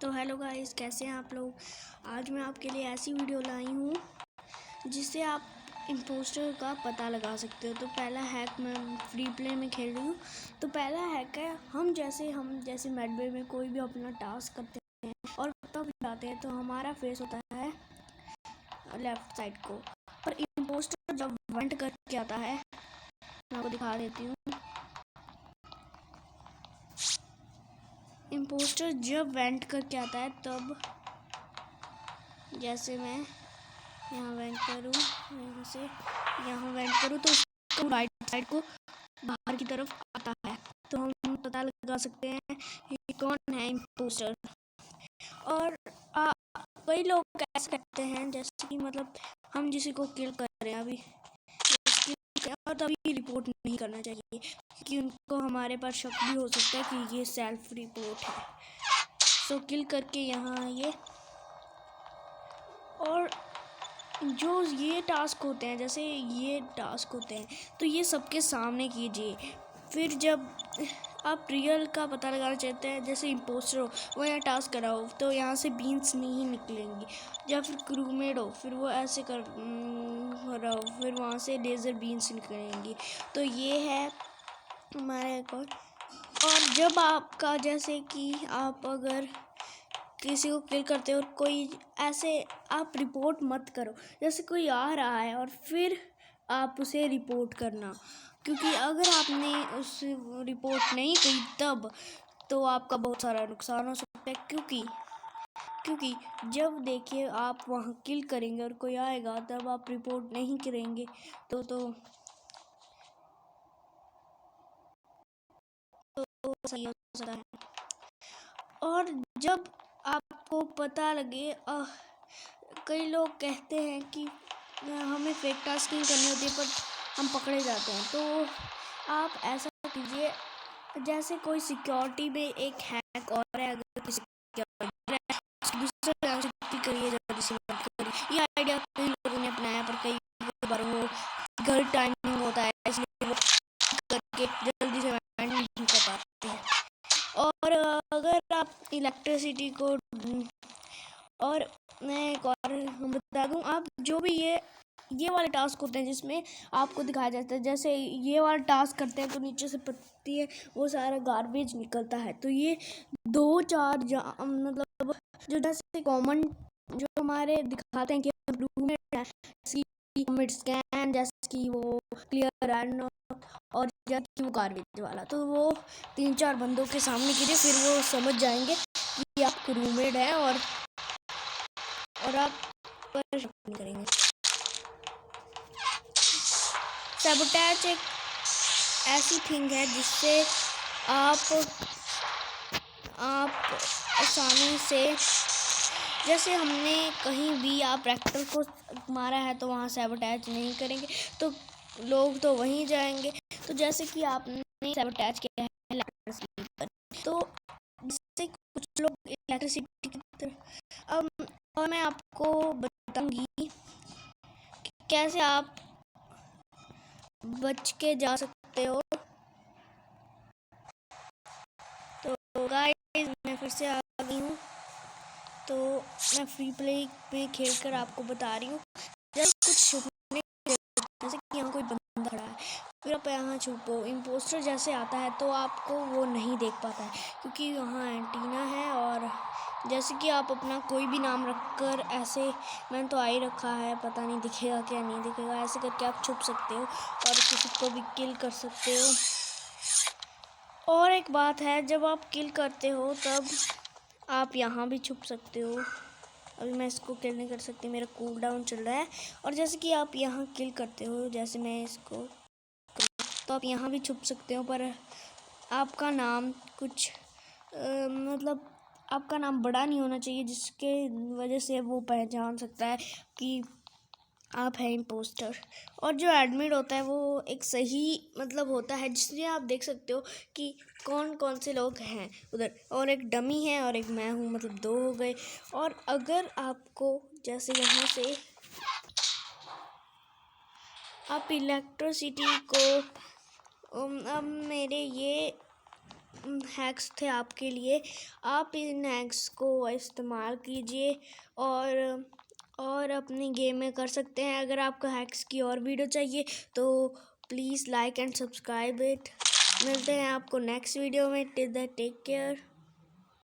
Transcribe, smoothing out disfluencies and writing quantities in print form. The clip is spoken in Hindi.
तो हेलो गाइस, कैसे हैं आप लोग। आज मैं आपके लिए ऐसी वीडियो लाई हूँ जिससे आप इम्पोस्टर का पता लगा सकते हो। तो पहला हैक मैं फ्री प्ले में खेल रही हूँ। तो पहला हैक है, हम जैसे मेडबे में कोई भी अपना टास्क करते हैं और तब जाते हैं तो हमारा फेस होता है लेफ़्ट साइड को। पर इम्पोस्टर जब वेंट करके आता है, मैं आपको दिखा देती हूँ। इम्पोस्टर जब वेंट करके आता है तब जैसे मैं यहाँ वेंट करूँ, यहाँ वेंट करूँ तो उसको राइट साइड को बाहर की तरफ आता है। तो हम पता लगा सकते हैं कि कौन है इम्पोस्टर। और कई लोग ऐसे करते हैं जैसे कि मतलब हम किसी को किल कर रहे हैं अभी, और तभी रिपोर्ट नहीं करना चाहिए क्योंकि उनको हमारे पास शक भी हो सकता है कि ये सेल्फ रिपोर्ट है। तो किल करके यहाँ आइए, और जो ये टास्क होते हैं, जैसे ये टास्क होते हैं तो ये सबके सामने कीजिए। फिर जब आप रियल का पता लगाना चाहते हैं, जैसे इम्पोस्टर हो, वो यहाँ टास्क कराओ तो यहाँ से बीन्स नहीं निकलेंगी। या फिर क्रूमेड हो, फिर वो ऐसे कर रहा हो, फिर वहाँ से लेज़र बीन्स निकलेंगी। तो ये है हमारे अकाउंट। और जब आपका, जैसे कि आप अगर किसी को किल करते हो और कोई ऐसे, आप रिपोर्ट मत करो। जैसे कोई आ रहा है और फिर आप उसे रिपोर्ट करना, क्योंकि अगर आपने उस रिपोर्ट नहीं की तब तो आपका बहुत सारा नुकसान हो सकता है। क्योंकि जब देखिए आप वहाँ किल करेंगे और कोई आएगा तब आप रिपोर्ट नहीं करेंगे तो सही हो सकता है। और जब आपको पता लगे, कई लोग कहते हैं कि हमें फेक टास्किंग करनी होती है पर हम पकड़े जाते हैं। तो आप ऐसा कीजिए, जैसे कोई सिक्योरिटी में एक हैक और है, अगर किसी करिए, जल्दी से करिए। ये आइडिया कई लोगों ने अपनाया पर कई बार वो घर टाइमिंग होता है, इसलिए वो करके जल्दी से नहीं कर पाते हैं। और अगर आप इलेक्ट्रिसिटी को, और मैं एक और हम बता दूं, आप जो भी ये वाले टास्क होते हैं जिसमें आपको दिखाया जाता है, जैसे ये वाला टास्क करते हैं तो नीचे से पत्ती है वो सारा गार्बेज निकलता है। तो ये 2-4 मतलब जो जैसे कॉमन जो हमारे दिखाते हैं कि इम्प्रूवमेंट है, स्कैन, जैसे कि वो क्लियर एंड, और जैसे कि वो गार्बेज वाला, तो वो 3-4 बंदों के सामने कीजिए, फिर वो समझ जाएंगे कि आप रूममेट है और आप परेशान नहीं करेंगे। सैबोटेज एक ऐसी थिंग है जिससे आप आसानी से, जैसे हमने कहीं भी आप रेक्टर को मारा है तो वहाँ सैबोटेज नहीं करेंगे तो लोग तो वहीं जाएंगे। तो जैसे कि आपने सैबोटेज किया है इलेक्ट्रिसिटी पर, तो जिससे कुछ लोग इलेक्ट्रिसिटी की तरह, और मैं आपको बताऊंगी कि कैसे आप बच के जा सकते हो। तो गाइस, मैं फिर से आ गई हूँ। तो मैं फ्री प्ले में खेलकर आपको बता रही हूँ, जैसे कुछ छुपने, जैसे कि यहाँ कोई बंदा खड़ा है, फिर आप यहाँ छुपो। इम्पोस्टर जैसे आता है तो आपको वो नहीं देख पाता है क्योंकि यहाँ एंटीना है। और जैसे कि आप अपना कोई भी नाम रखकर ऐसे, मैंने तो आई रखा है, पता नहीं दिखेगा क्या नहीं दिखेगा, ऐसे करके आप छुप सकते हो और किसी को भी किल कर सकते हो। और एक बात है, जब आप किल करते हो तब आप यहाँ भी छुप सकते हो। अभी मैं इसको किल नहीं कर सकती, मेरा कूल डाउन चल रहा है। और जैसे कि आप यहाँ किल करते हो, जैसे मैं इसको, तो आप यहाँ भी छुप सकते हो, पर आपका नाम कुछ मतलब आपका नाम बड़ा नहीं होना चाहिए जिसके वजह से वो पहचान सकता है कि आप हैं इम्पोस्टर। और जो एडमिट होता है वो एक सही मतलब होता है, जिसमें आप देख सकते हो कि कौन कौन से लोग हैं उधर, और एक डमी है और एक मैं हूँ, मतलब 2 हो गए। और अगर आपको, जैसे यहाँ से आप इलेक्ट्रिसिटी को, अब मेरे ये हैक्स थे आपके लिए। आप इन हैक्स को इस्तेमाल कीजिए और अपनी गेम में कर सकते हैं। अगर आपको हैक्स की और वीडियो चाहिए तो please like and subscribe it. मिलते हैं आपको नेक्स्ट वीडियो में। Till that take care.